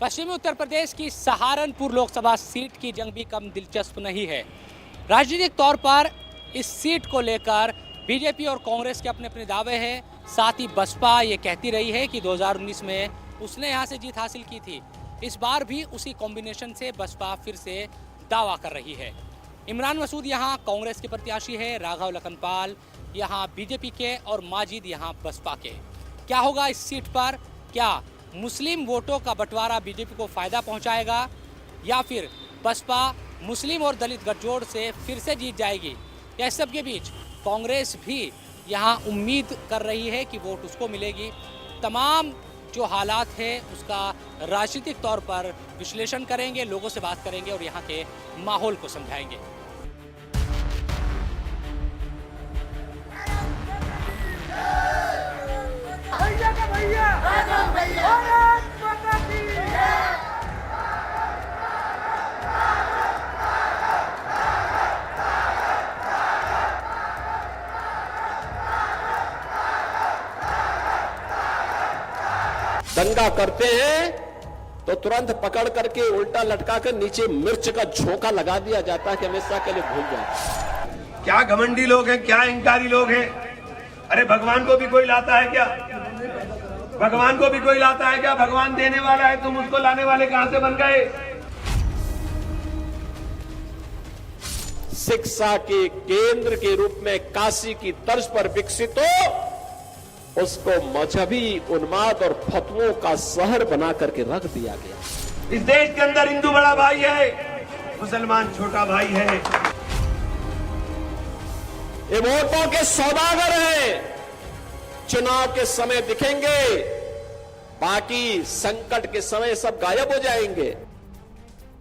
पश्चिमी उत्तर प्रदेश की सहारनपुर लोकसभा सीट की जंग भी कम दिलचस्प नहीं है। राजनीतिक तौर पर इस सीट को लेकर बीजेपी और कांग्रेस के अपने अपने दावे हैं। साथ ही बसपा ये कहती रही है कि 2019 में उसने यहाँ से जीत हासिल की थी। इस बार भी उसी कॉम्बिनेशन से बसपा फिर से दावा कर रही है। इमरान मसूद यहाँ कांग्रेस के प्रत्याशी है, राघव लखनपाल यहाँ बीजेपी के और माजिद यहाँ बसपा के। क्या होगा इस सीट पर? क्या मुस्लिम वोटों का बंटवारा बीजेपी को फायदा पहुंचाएगा या फिर बसपा मुस्लिम और दलित गठजोड़ से फिर से जीत जाएगी? या इस सब के बीच कांग्रेस भी यहाँ उम्मीद कर रही है कि वोट उसको मिलेगी। तमाम जो हालात है उसका राजनीतिक तौर पर विश्लेषण करेंगे, लोगों से बात करेंगे और यहाँ के माहौल को समझाएंगे। दंगा करते हैं तो तुरंत पकड़ करके उल्टा लटका कर नीचे मिर्च का झोंका लगा दिया जाता है कि हमेशा के लिए भूल जाए। क्या घमंडी लोग हैं, क्या इंकारी लोग हैं। अरे भगवान को भी कोई लाता है क्या? भगवान को भी कोई लाता है क्या? भगवान देने वाला है, तुम उसको लाने वाले कहां से बन गए? शिक्षा के केंद्र के रूप में काशी की तर्ज पर विकसित हो, उसको मजहबी उन्माद और फतवों का शहर बना करके रख दिया गया। इस देश के अंदर हिंदू बड़ा भाई है, मुसलमान छोटा भाई है। ये वोटों के सौदागर हैं, चुनाव के समय दिखेंगे, बाकी संकट के समय सब गायब हो जाएंगे।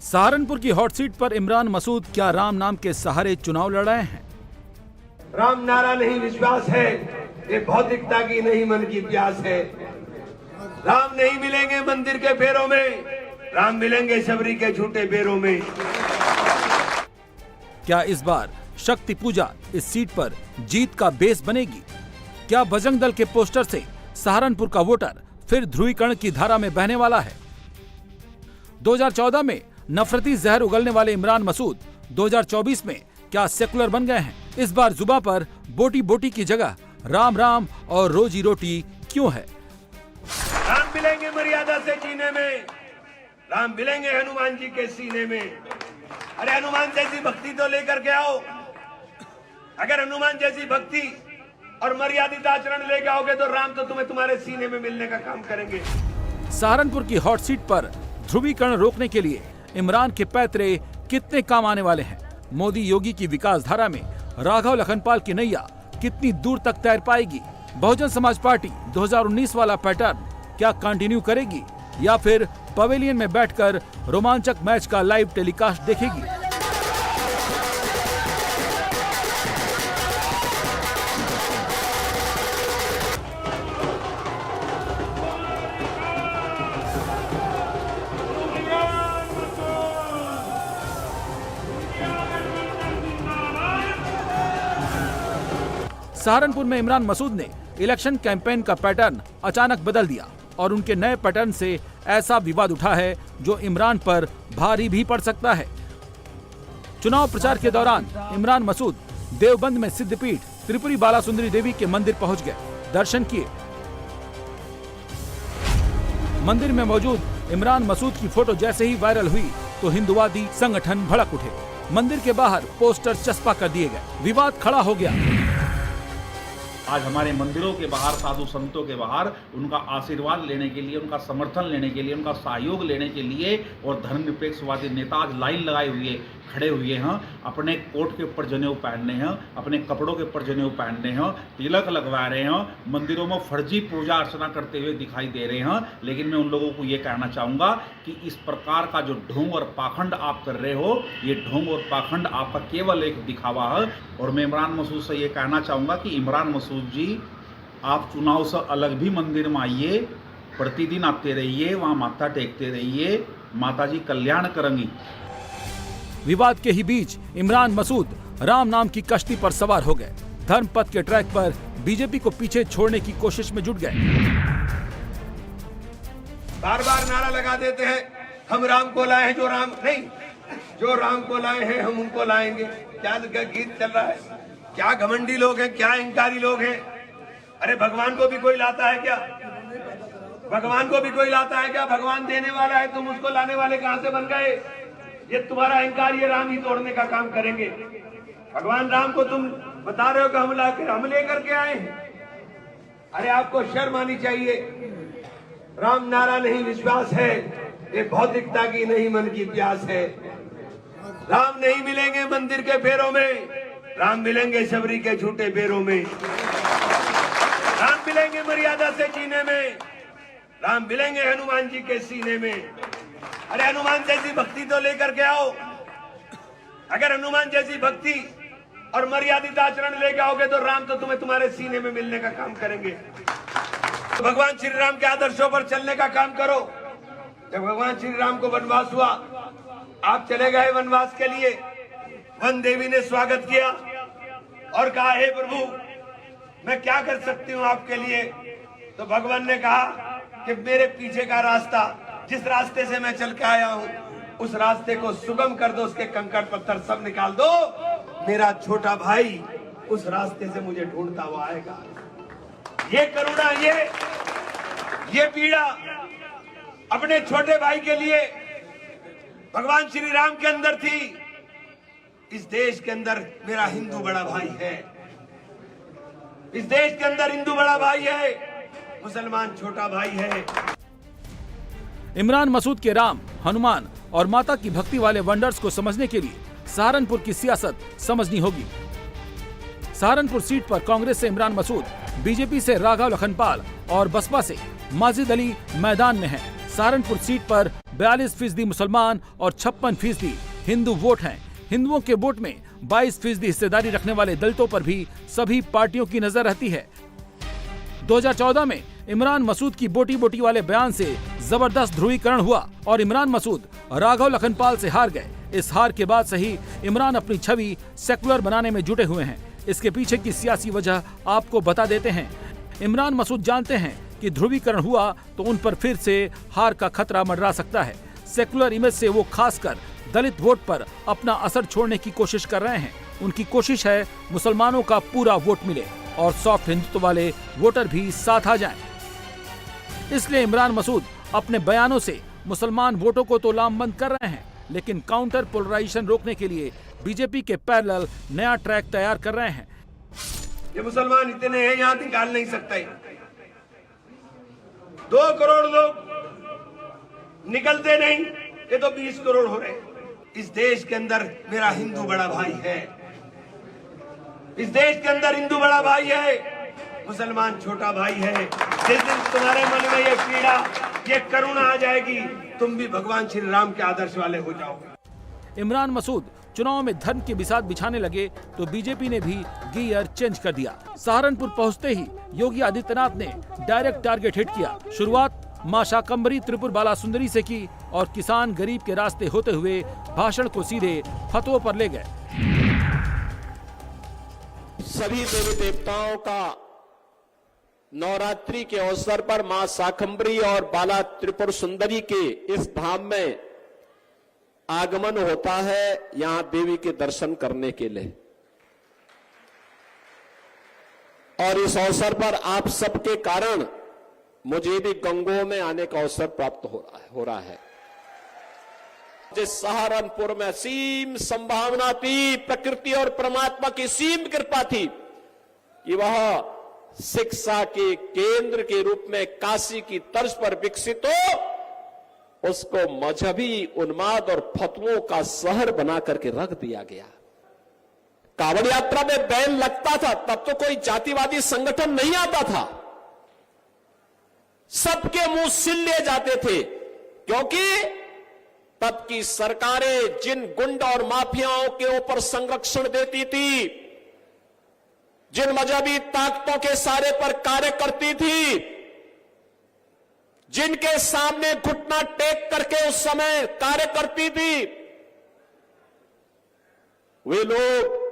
सहारनपुर की हॉट सीट पर इमरान मसूद क्या राम नाम के सहारे चुनाव लड़ रहे हैं? राम नारा नहीं विश्वास है, ये भौतिकता की नहीं मन की प्यास है। राम नहीं मिलेंगे मंदिर के फेरों में, राम मिलेंगे शबरी के झूठे बेरों में। क्या इस बार शक्ति पूजा इस सीट पर जीत का बेस बनेगी? क्या बजरंग दल के पोस्टर से सहारनपुर का वोटर फिर ध्रुवीकरण की धारा में बहने वाला है? 2014 में नफरती जहर उगलने वाले इमरान मसूद 2024 में क्या सेकुलर बन गए हैं? इस बार जुबान पर बोटी बोटी की जगह राम राम और रोजी रोटी क्यों है? राम मिलेंगे मर्यादा से जीने में, राम मिलेंगे हनुमान जी के सीने में। अरे हनुमान जैसी भक्ति तो लेकर के आओ। अगर हनुमान जैसी भक्ति और मर्यादित आचरण लेके आओगे तो राम तो तुम्हें तुम्हारे सीने में मिलने का काम करेंगे। सहारनपुर की हॉट सीट पर ध्रुवीकरण रोकने के लिए इमरान के पैतरे कितने काम आने वाले हैं? मोदी योगी की विकास धारा में राघव लखनपाल की नैया कितनी दूर तक तैर पाएगी? बहुजन समाज पार्टी 2019 वाला पैटर्न क्या कंटिन्यू करेगी या फिर पवेलियन में बैठकर रोमांचक मैच का लाइव टेलीकास्ट देखेगी? सहारनपुर में इमरान मसूद ने इलेक्शन कैंपेन का पैटर्न अचानक बदल दिया और उनके नए पैटर्न से ऐसा विवाद उठा है जो इमरान पर भारी भी पड़ सकता है। चुनाव प्रचार के दौरान इमरान मसूद देवबंद में सिद्धपीठ त्रिपुरी बालासुंदरी देवी के मंदिर पहुंच गए, दर्शन किए। मंदिर में मौजूद इमरान मसूद की फोटो जैसे ही वायरल हुई तो हिंदुवादी संगठन भड़क उठे। मंदिर के बाहर पोस्टर चस्पा कर दिए गए, विवाद खड़ा हो गया। आज हमारे मंदिरों के बाहर, साधु संतों के बाहर उनका आशीर्वाद लेने के लिए, उनका समर्थन लेने के लिए, उनका सहयोग लेने के लिए और धर्मनिरपेक्षवादी नेता आज लाइन लगाए हुए खड़े हुए हैं। अपने कोट के ऊपर जनेऊ पहनने हैं, अपने कपड़ों के ऊपर जनेऊ पहनने हैं, तिलक लगवा रहे हैं, मंदिरों में फर्जी पूजा अर्चना करते हुए दिखाई दे रहे हैं। लेकिन मैं उन लोगों को ये कहना चाहूँगा कि इस प्रकार का जो ढोंग और पाखंड आप कर रहे हो, ये ढोंग और पाखंड आपका केवल एक दिखावा है। और मैं इमरान मसूद से ये कहना चाहूँगा कि इमरान मसूद जी, आप चुनाव से अलग भी मंदिर में आइए, प्रतिदिन आते रहिए, वहाँ माथा टेकते रहिए, माता जी कल्याण करेंगी। विवाद के ही बीच इमरान मसूद राम नाम की कश्ती पर सवार हो गए। धर्मपथ के ट्रैक पर बीजेपी को पीछे छोड़ने की कोशिश में जुट गए। बार बार नारा लगा देते हैं हम राम को लाए हैं, जो राम नहीं, जो राम को लाए हैं हम उनको लाएंगे। क्या गीत चल रहा है? क्या घमंडी लोग हैं, क्या अहंकारी लोग हैं। अरे भगवान को भी कोई लाता है क्या? भगवान को भी कोई लाता है क्या? भगवान देने वाला है, तुम उसको लाने वाले कहां से बन गए? ये तुम्हारा अहंकार, ये राम ही तोड़ने का काम करेंगे। भगवान राम को तुम बता रहे हो कि हम लेकर के आए हैं। अरे आपको शर्म आनी चाहिए। राम नारा नहीं, विश्वास है। ये भौतिकता की नहीं, मन की प्यास है। राम नहीं मिलेंगे मंदिर के फेरों में, राम मिलेंगे शबरी के झूठे पैरों में। राम मिलेंगे मर्यादा से जीने में, राम मिलेंगे हनुमान जी के सीने में। अरे हनुमान जैसी भक्ति तो लेकर के आओ। अगर हनुमान जैसी भक्ति और मर्यादित आचरण लेके आओगे तो राम तो तुम्हें तुम्हारे सीने में मिलने का काम करेंगे। तो भगवान श्री राम के आदर्शों पर चलने का काम करो। जब भगवान श्री राम को वनवास हुआ, आप चले गए वनवास के लिए, वन देवी ने स्वागत किया और कहा हे प्रभु मैं क्या कर सकती हूँ आपके लिए। तो भगवान ने कहा कि मेरे पीछे का रास्ता, जिस रास्ते से मैं चल के आया हूँ, उस रास्ते को सुगम कर दो, उसके कंकड़ पत्थर सब निकाल दो। मेरा छोटा भाई उस रास्ते से मुझे ढूंढता हुआ आएगा। ये करुणा, ये पीड़ा अपने छोटे भाई के लिए भगवान श्री राम के अंदर थी। इस देश के अंदर मेरा हिंदू बड़ा भाई है, इस देश के अंदर हिंदू बड़ा भाई है, मुसलमान छोटा भाई है। इमरान मसूद के राम, हनुमान और माता की भक्ति वाले वंडर्स को समझने के लिए सहारनपुर की सियासत समझनी होगी। सहारनपुर सीट पर कांग्रेस से इमरान मसूद, बीजेपी से राघव लखनपाल और बसपा से माजिद अली मैदान में हैं। सहारनपुर सीट पर 42% मुसलमान और 56% हिंदू वोट हैं। हिंदुओं के वोट में 22% हिस्सेदारी रखने वाले दलितों पर भी सभी पार्टियों की नजर रहती है। 2014 में इमरान मसूद की बोटी बोटी वाले बयान से जबरदस्त ध्रुवीकरण हुआ और इमरान मसूद राघव लखनपाल से हार गए। इस हार के बाद से ही इमरान अपनी छवि सेकुलर बनाने में जुटे हुए हैं। इसके पीछे की सियासी वजह आपको बता देते हैं। इमरान मसूद जानते हैं कि ध्रुवीकरण हुआ तो उन पर फिर से हार का खतरा मंडरा सकता है। सेकुलर इमेज से वो खासकर दलित वोट पर अपना असर छोड़ने की कोशिश कर रहे हैं। उनकी कोशिश है मुसलमानों का पूरा वोट मिले और सॉफ्ट हिंदुत्व वाले वोटर भी साथ आ जाएं। इसलिए इमरान मसूद अपने बयानों से मुसलमान वोटों को तो लामबंद कर रहे हैं, लेकिन काउंटर पोलराइजेशन रोकने के लिए बीजेपी के पैरेलल नया ट्रैक तैयार कर रहे हैं। ये मुसलमान इतने हैं, यहाँ निकाल नहीं सकते। 2 करोड़ लोग निकलते नहीं, ये तो 20 करोड़ हो रहे। इस देश के अंदर मेरा हिंदू बड़ा भाई है, इस देश के अंदर हिंदू बड़ा भाई है, मुसलमान छोटा भाई है। जिस दिन तुम्हारे मन में ये पीड़ा, ये करुणा आ जाएगी, तुम भी भगवान श्री राम के आदर्श वाले हो जाओगे। इमरान मसूद चुनाव में धर्म की बिसात बिछाने लगे तो बीजेपी ने भी गियर चेंज कर दिया। सहारनपुर पहुंचते ही योगी आदित्यनाथ ने डायरेक्ट टारगेट हिट किया। शुरुआत मां शाकंभरी त्रिपुर बाला सुंदरी से की और किसान गरीब के रास्ते होते हुए भाषण को सीधे फतवों पर ले गए। सभी देवी देवताओं का नवरात्रि के अवसर पर मां शाकंभरी और बाला त्रिपुर सुंदरी के इस धाम में आगमन होता है, यहां देवी के दर्शन करने के लिए। और इस अवसर पर आप सबके कारण मुझे भी गंगोह में आने का अवसर प्राप्त हो रहा है। जिस सहारनपुर में असीम संभावना थी, प्रकृति और परमात्मा की सीम कृपा थी कि वह शिक्षा के केंद्र के रूप में काशी की तर्ज पर विकसित हो, उसको मजहबी उन्माद और फतवों का शहर बना करके रख दिया गया। कांवड़ यात्रा में बैन लगता था तब तो कोई जातिवादी संगठन नहीं आता था, सबके मुंह सिल लिए जाते थे, क्योंकि तब की सरकारें जिन गुंड और माफियाओं के ऊपर संरक्षण देती थी, जिन मजहबी ताकतों के सारे पर कार्य करती थी, जिनके सामने घुटना टेक करके उस समय कार्य करती थी, वे लोग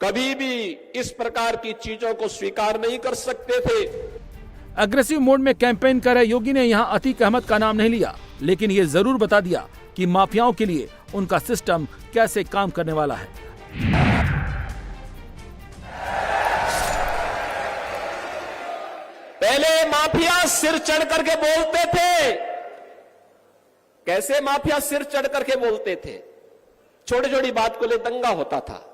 कभी भी इस प्रकार की चीजों को स्वीकार नहीं कर सकते थे। अग्रेसिव मोड में कैंपेन कर रहे योगी ने यहां अतीक अहमद का नाम नहीं लिया, लेकिन ये जरूर बता दिया कि माफियाओं के लिए उनका सिस्टम कैसे काम करने वाला है। पहले माफिया सिर चढ़ करके बोलते थे। कैसे माफिया सिर चढ़ करके बोलते थे? छोटी छोटी बात को ले दंगा होता था।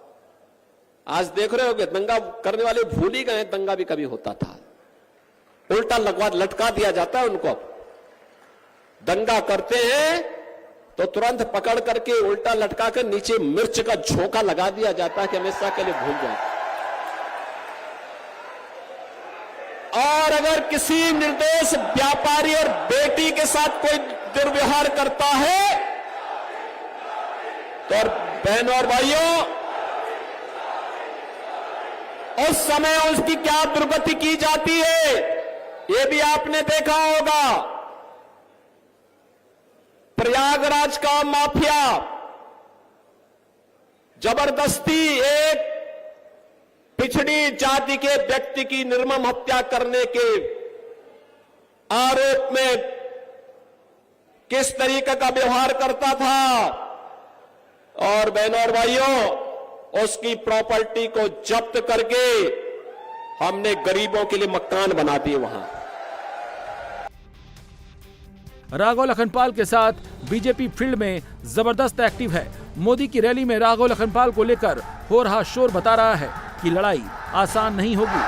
आज देख रहे होगे दंगा करने वाले भूल ही गए, दंगा भी कभी होता था। उल्टा लटका दिया जाता है उनको। दंगा करते हैं तो तुरंत पकड़ करके उल्टा लटका कर नीचे मिर्च का झोंका लगा दिया जाता है कि हमेशा के लिए भूल जाए। और अगर किसी निर्दोष व्यापारी और बेटी के साथ कोई दुर्व्यवहार करता है तो बहनों और भाइयों, उस समय उसकी क्या दुर्गति की जाती है ये भी आपने देखा होगा। प्रयागराज का माफिया जबरदस्ती एक पिछड़ी जाति के व्यक्ति की निर्मम हत्या करने के आरोप में किस तरीके का व्यवहार करता था। और बहनों और भाइयों, उसकी प्रॉपर्टी को जब्त करके हमने गरीबों के लिए मकान बना दिए वहां। राघव लखनपाल के साथ बीजेपी फील्ड में जबरदस्त एक्टिव है। मोदी की रैली में राघव लखनपाल को लेकर हो रहा शोर बता रहा है कि लड़ाई आसान नहीं होगी।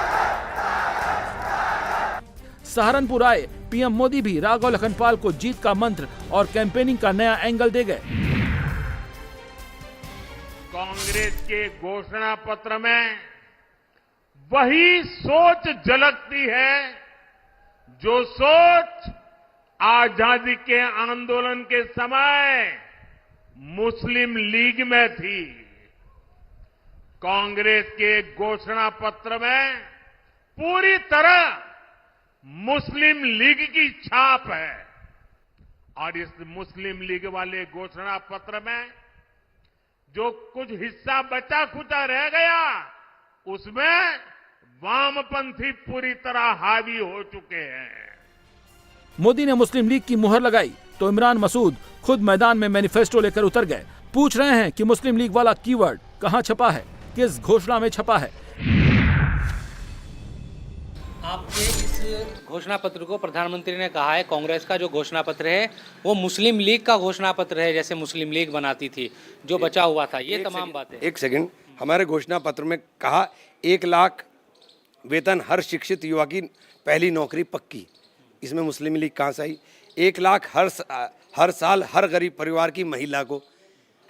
सहारनपुर आए पीएम मोदी भी राघव लखनपाल को जीत का मंत्र और कैंपेनिंग का नया एंगल दे गए। कांग्रेस के घोषणा पत्र में वही सोच झलकती है जो सोच आजादी के आंदोलन के समय मुस्लिम लीग में थी। कांग्रेस के घोषणा पत्र में पूरी तरह मुस्लिम लीग की छाप है और इस मुस्लिम लीग वाले घोषणा पत्र में जो कुछ हिस्सा बचा खुचा रह गया उसमें वामपंथी पूरी तरह हावी हो चुके हैं। मोदी ने मुस्लिम लीग की मुहर लगाई तो इमरान मसूद खुद मैदान में मैनिफेस्टो लेकर उतर गए। पूछ रहे हैं कि मुस्लिम लीग वाला कीवर्ड कहां छपा है, किस घोषणा में छपा है। आपके इस घोषणा पत्र को प्रधानमंत्री ने कहा है कांग्रेस का जो घोषणा पत्र है वो मुस्लिम लीग का घोषणा पत्र है, जैसे मुस्लिम लीग बनाती थी, जो बचा हुआ था। ये तमाम बातें। एक सेकंड, हमारे घोषणा पत्र में कहा 1 लाख वेतन हर शिक्षित युवा की पहली नौकरी पक्की। इसमें मुस्लिम लीग कहाँ से आई? 1 लाख हर साल हर गरीब परिवार की महिला को,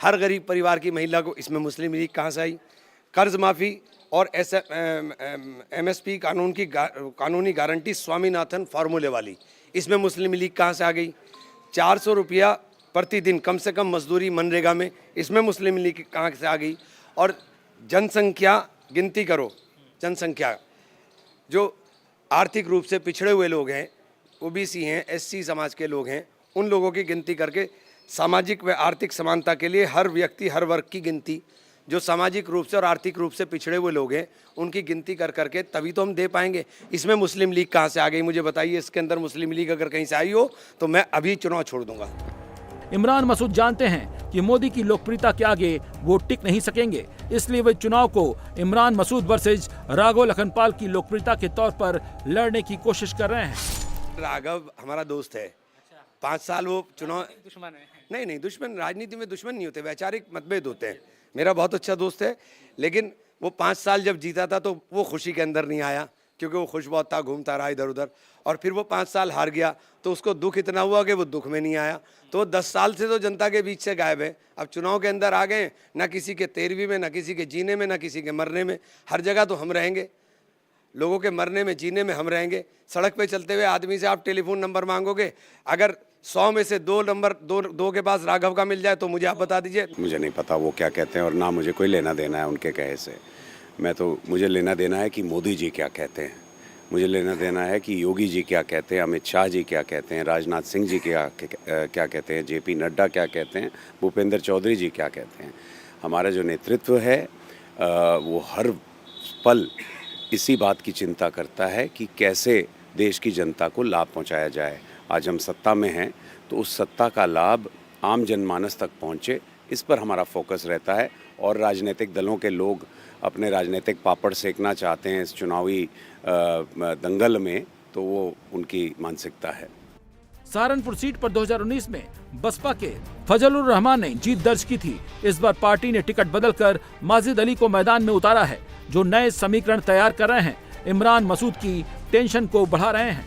हर गरीब परिवार की महिला को, इसमें मुस्लिम लीग कहाँ से आई? कर्ज माफी और MSP कानून की कानूनी गारंटी स्वामीनाथन फार्मूले वाली, इसमें मुस्लिम लीग कहाँ से आ गई? 400 रुपया प्रतिदिन कम से कम मजदूरी मनरेगा में, इसमें मुस्लिम लीग कहाँ से आ गई? और जनसंख्या गिनती करो, जनसंख्या जो आर्थिक रूप से पिछड़े हुए लोग हैं, OBC हैं, SC समाज के लोग हैं, उन लोगों की गिनती करके सामाजिक व आर्थिक समानता के लिए हर व्यक्ति हर वर्ग की गिनती, जो सामाजिक रूप से और आर्थिक रूप से पिछड़े हुए लोग हैं उनकी गिनती कर करके तभी तो हम दे पाएंगे। इसमें मुस्लिम लीग कहाँ से आ गई? मुझे बताइए। इसके अंदर मुस्लिम लीग अगर कहीं से आई हो तो मैं अभी चुनाव छोड़ दूंगा। इमरान मसूद जानते हैं कि मोदी की लोकप्रियता के आगे वो टिक नहीं सकेंगे, इसलिए वे चुनाव को इमरान मसूद वर्सेज राघव लखनपाल की लोकप्रियता के तौर पर लड़ने की कोशिश कर रहे हैं। राघव हमारा दोस्त है। 5 साल वो चुनाव दुश्मन है? नहीं, दुश्मन, राजनीति में दुश्मन नहीं होते, वैचारिक मतभेद होते हैं। मेरा बहुत अच्छा दोस्त है, लेकिन वो 5 साल जब जीता था तो वो खुशी के अंदर नहीं आया, क्योंकि वो खुश बहुत था, घूमता रहा इधर उधर। और फिर वो 5 साल हार गया तो उसको दुख इतना हुआ कि वो दुख में नहीं आया। तो 10 साल से तो जनता के बीच से गायब है। अब चुनाव के अंदर आ गए, ना किसी के तेरहवीं में, ना किसी के जीने में, ना किसी के मरने में। हर जगह तो हम रहेंगे, लोगों के मरने में, जीने में हम रहेंगे। सड़क पे चलते हुए आदमी से आप टेलीफोन नंबर मांगोगे, अगर 100 में से 2 नंबर दो के पास राघव का मिल जाए तो मुझे आप बता दीजिए। मुझे नहीं पता वो क्या कहते हैं और ना मुझे कोई लेना देना है उनके कहे से। मुझे लेना देना है कि मोदी जी क्या कहते हैं, मुझे लेना देना है कि योगी जी क्या कहते हैं, अमित शाह जी क्या कहते हैं, राजनाथ सिंह जी क्या कहते हैं, JP नड्डा क्या कहते हैं, भूपेंद्र चौधरी जी क्या कहते हैं। हमारा जो नेतृत्व है वो हर पल इसी बात की चिंता करता है कि कैसे देश की जनता को लाभ पहुंचाया जाए। आज हम सत्ता में हैं तो उस सत्ता का लाभ आम जनमानस तक पहुंचे, इस पर हमारा फोकस रहता है। और राजनीतिक दलों के लोग अपने राजनीतिक पापड़ सेकना चाहते हैं इस चुनावी दंगल में, तो वो उनकी मानसिकता है। सहारनपुर सीट पर 2019 में बसपा के फजलुर रहमान ने जीत दर्ज की थी। इस बार पार्टी ने टिकट बदलकर माजिद अली को मैदान में उतारा है, जो नए समीकरण तैयार कर रहे हैं, इमरान मसूद की टेंशन को बढ़ा रहे हैं।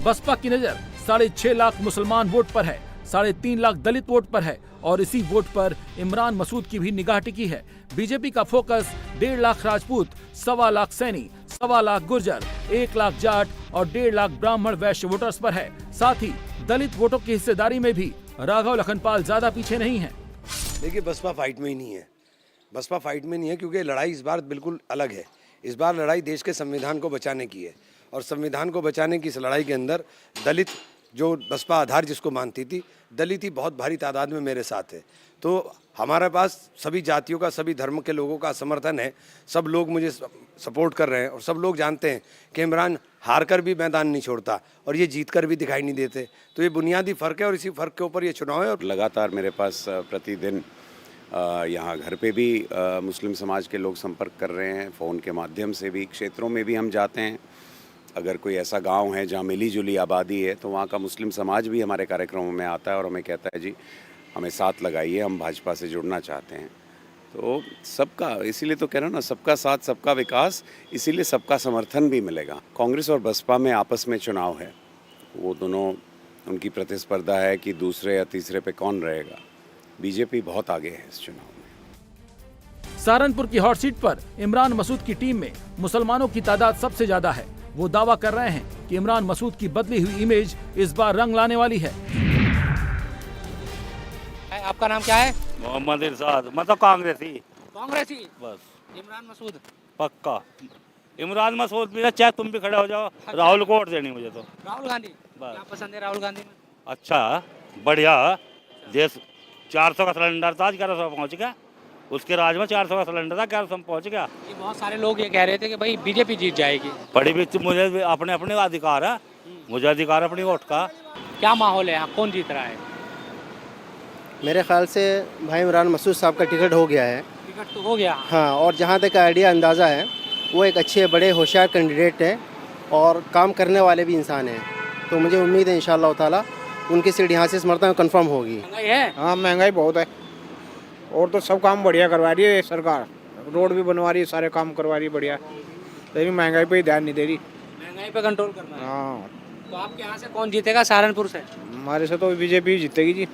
बसपा की नजर 6.5 लाख मुसलमान वोट पर है, 3.5 लाख दलित वोट पर है और इसी वोट पर इमरान मसूद की भी निगाह टिकी है। बीजेपी का फोकस 1.5 लाख राजपूत, 1.25 लाख सैनी, 1.25 लाख गुर्जर, 1 लाख जाट और 1.5 लाख ब्राह्मण वैश्य वोटर्स पर है। साथ ही दलित वोटों की हिस्सेदारी में भी राघव लखनपाल ज्यादा पीछे नहीं है। देखिए, बसपा फाइट में ही नहीं है, बसपा फाइट में नहीं है क्योंकि लड़ाई इस बार बिल्कुल अलग है। इस बार लड़ाई देश के संविधान को बचाने की है और संविधान को बचाने की इस लड़ाई के अंदर दलित, जो बसपा आधार जिसको मानती थी, दलित ही बहुत भारी तादाद में मेरे साथ है। तो हमारे पास सभी जातियों का, सभी धर्म के लोगों का समर्थन है। सब लोग मुझे सपोर्ट कर रहे हैं और सब लोग जानते हैं कि इमरान हार कर भी मैदान नहीं छोड़ता और ये जीत कर भी दिखाई नहीं देते। तो ये बुनियादी फ़र्क है और इसी फ़र्क के ऊपर ये चुनाव है। और लगातार मेरे पास प्रतिदिन यहाँ घर पे भी मुस्लिम समाज के लोग संपर्क कर रहे हैं, फ़ोन के माध्यम से भी। क्षेत्रों में भी हम जाते हैं, अगर कोई ऐसा गांव है जहाँ मिली जुली आबादी है तो वहाँ का मुस्लिम समाज भी हमारे कार्यक्रमों में आता है और हमें कहता है जी हमें साथ लगाइए, हम भाजपा से जुड़ना चाहते हैं। तो सबका, इसीलिए तो कह रहा हूँ ना, सबका साथ सबका विकास, इसीलिए सबका समर्थन भी मिलेगा। कांग्रेस और बसपा में आपस में चुनाव है, वो दोनों, उनकी प्रतिस्पर्धा है कि दूसरे या तीसरे पे कौन रहेगा। बीजेपी बहुत आगे है इस चुनाव में। सहारनपुर की हॉट सीट पर इमरान मसूद की टीम में मुसलमानों की तादाद सबसे ज्यादा है। वो दावा कर रहे हैं कि इमरान मसूद की बदली हुई इमेज इस बार रंग लाने वाली है। आपका नाम क्या है? मोहम्मद इरशाद। मैं तो कांग्रेसी। कांग्रेसी बस इमरान मसूद पक्का। इमरान मसूद भी, चाहे तुम भी खड़े हो जाओ, राहुल को वोट देनी मुझे तो। राहुल गांधी बस। क्या पसंद है राहुल गांधी में? अच्छा, बढ़िया। देश 400 का सिलेंडर था, आज 1100 पहुँच गया। उसके राज में 400 का सिलेंडर था, 1100 में पहुँच गया। ये बहुत सारे लोग ये कह रहे थे कि भाई बीजेपी जीत जाएगी। बड़ी भी मुझे भी अपने अपने अधिकार है, मुझे अधिकार अपनी वोट का। क्या माहौल है यहाँ, कौन जीत रहा है? मेरे ख्याल से भाई इमरान मसूद साहब का टिकट हो गया है। टिकट तो हो गया। हाँ, और जहाँ तक आइडिया अंदाज़ा है, वो एक अच्छे बड़े होशियार कैंडिडेट हैं और काम करने वाले भी इंसान हैं। तो मुझे उम्मीद है इंशाअल्लाह ताला उनकी सीट यहाँ से समर्थन कंफर्म होगी। महंगाई है? हाँ, महंगाई बहुत है और तो सब काम बढ़िया करवा रही है सरकार। रोड भी बनवा रही है, सारे काम करवा रही है बढ़िया, लेकिन महंगाई पे ही ध्यान नहीं दे रही। महंगाई पे कंट्रोल करना है। हाँ, तो आपके यहाँ से कौन जीतेगा सहारनपुर से? हमारे से तो बीजेपी जीतेगी जी।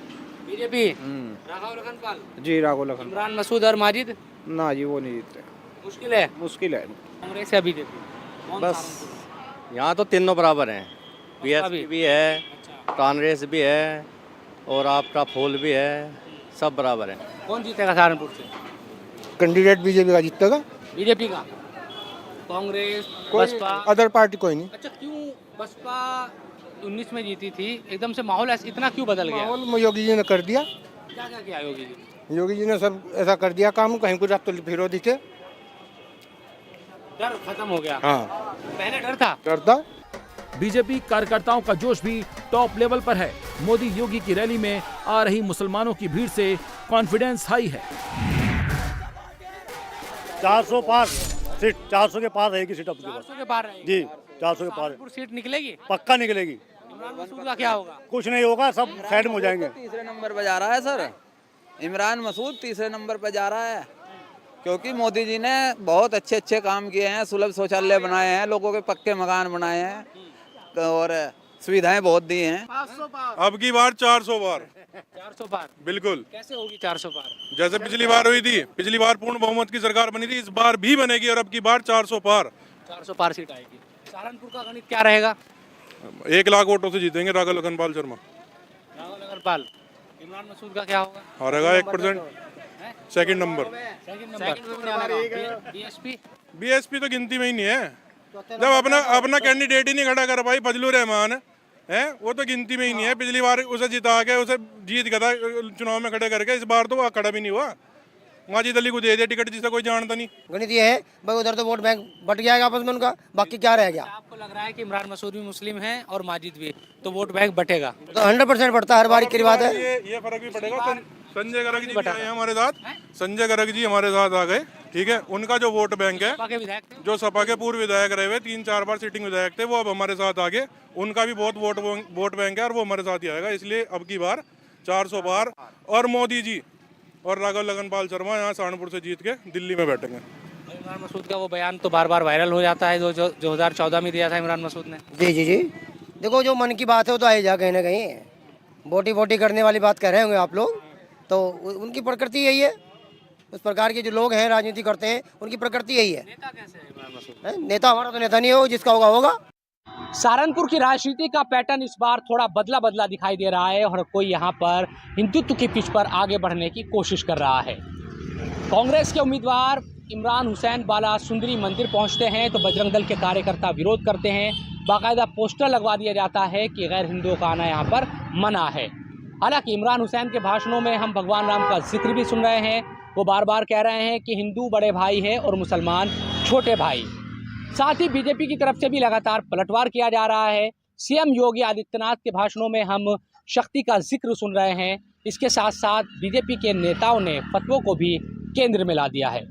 बीजेपी? राघव लखनपाल जी, राघव लखन। इमरान मसूद और माजिद? ना जी, वो नहीं जीतते, मुश्किल है। मुश्किल है। कांग्रेस या बीजेपी? बस यहाँ तो तीनों बराबर हैं। बीएसपी भी है, कांग्रेस भी है और आपका फूल भी है, सब बराबर है। कौन जीतेगा सहारनपुर से? कैंडिडेट बीजेपी का जीतेगा। बीजेपी का? कांग्रेस, कोई बसपा? अदर पार्टी कोई नहीं। अच्छा, क्यों बसपा 19 में जीती थी, एकदम से माहौल इतना क्यों बदल गया? माहौल योगी जी ने कर दिया। क्या क्या किया योगी जी? योगी जी ने सब ऐसा कर दिया काम, कहीं कुछ तो विरोधी थे, डर खत्म हो गया। हाँ, पहले डर था। करता। बीजेपी कार्यकर्ताओं का जोश भी टॉप लेवल पर है। मोदी योगी की रैली में आ रही मुसलमानों की भीड़ से कॉन्फिडेंस हाई है। 400 पास सीट, 400 के पास रहेगी सीट। 400 के पार रहेगी जी, 400 के पार सहारनपुर सीट निकलेगी। पक्का निकलेगी। इमरान मसूद का क्या होगा? कुछ नहीं होगा, सब साइड में हो जाएंगे। तीसरे नंबर पे जा रहा है सर, इमरान मसूद तीसरे नंबर पे जा रहा है, क्योंकि मोदी जी ने बहुत अच्छे अच्छे काम किए हैं। सुलभ शौचालय बनाए हैं, लोगों के पक्के मकान बनाए हैं और सुविधाएं बहुत दी हैं। 500 पार। अब की बार 400 पार। 400 पार बिल्कुल। कैसे होगी 400 पार? जैसे पिछली बार हुई थी, पिछली बार पूर्ण बहुमत की सरकार बनी थी, इस बार भी बनेगी और अब की बार 400 पार। 400 पार सीट आएगी। सहारनपुर का गणित क्या रहेगा? 1 लाख वोटों से जीतेंगे राघव लखनपाल शर्मा। राघव लखनपाल। इमरान मसूद का क्या होगा? हारेगा 1%, सेकंड नंबर। बीएसपी? बीएसपी तो गिनती में ही नहीं है। जब अपना कैंडिडेट ही नहीं खड़ा कर पाई फजलुर रहमान है, वो तो गिनती में ही नहीं है। पिछली बार उसे जिता के उसे जीत गया था चुनाव में खड़े करके, इस बार तो वो खड़ा भी नहीं हुआ। माजिद अली को दे दे टिकट, जिसे कोई जानता नहीं। गणित ये है भाई, उधर तो वोट बैंक बट जाएगा आपस में उनका, बाकी क्या रह गया। आपको लग रहा है कि इमरान मसूद भी मुस्लिम है और माजिद भी, तो वोट बैंक बटेगा? तो 100% बढ़ता है, हर बार की बात है। ये फर्क भी पड़ेगा। संजय गर्ग जी भी आए हैं हमारे साथ, संजय गर्ग जी हमारे साथ आ गए, ठीक है। उनका जो वोट बैंक है, जो सपा के पूर्व विधायक रहे हुए 3-4 बार सिटिंग विधायक थे, वो अब हमारे साथ आ गए। उनका भी बहुत वोट बैंक है और वो हमारे साथ ही आएगा। इसलिए अब की बार 400 बार। और मोदी जी और राघव लगनपाल शर्मा यहाँ सहारनपुर से जीत के दिल्ली में बैठेंगे। इमरान मसूद का वो बयान तो बार बार वायरल हो जाता है, जो 2014 में दिया था इमरान मसूद ने। जी, देखो जो मन की बात है वो तो आ ही जा कहीं ना कहीं। बोटी करने वाली बात कह रहे होंगे आप लोग, तो उनकी प्रकृति यही है। उस प्रकार के जो लोग हैं राजनीति करते हैं, उनकी प्रकृति यही है। नेता कैसे है इमरान मसूद? नेता हमारा तो नेता नहीं हो, जिसका होगा। सहारनपुर की राजनीति का पैटर्न इस बार थोड़ा बदला दिखाई दे रहा है और कोई यहाँ पर हिंदुत्व की पिच पर आगे बढ़ने की कोशिश कर रहा है। कांग्रेस के उम्मीदवार इमरान हुसैन बाला सुंदरी मंदिर पहुँचते हैं तो बजरंग दल के कार्यकर्ता विरोध करते हैं। बाकायदा पोस्टर लगवा दिया जाता है कि गैर हिंदुओं का आना यहाँ पर मना है। हालांकि इमरान हुसैन के भाषणों में हम भगवान राम का जिक्र भी सुन रहे हैं। वो बार बार कह रहे हैं कि हिंदू बड़े भाई है और मुसलमान छोटे भाई। साथ ही बीजेपी की तरफ से भी लगातार पलटवार किया जा रहा है। सीएम योगी आदित्यनाथ के भाषणों में हम शक्ति का जिक्र सुन रहे हैं। इसके साथ साथ बीजेपी के नेताओं ने फतवों को भी केंद्र में ला दिया है।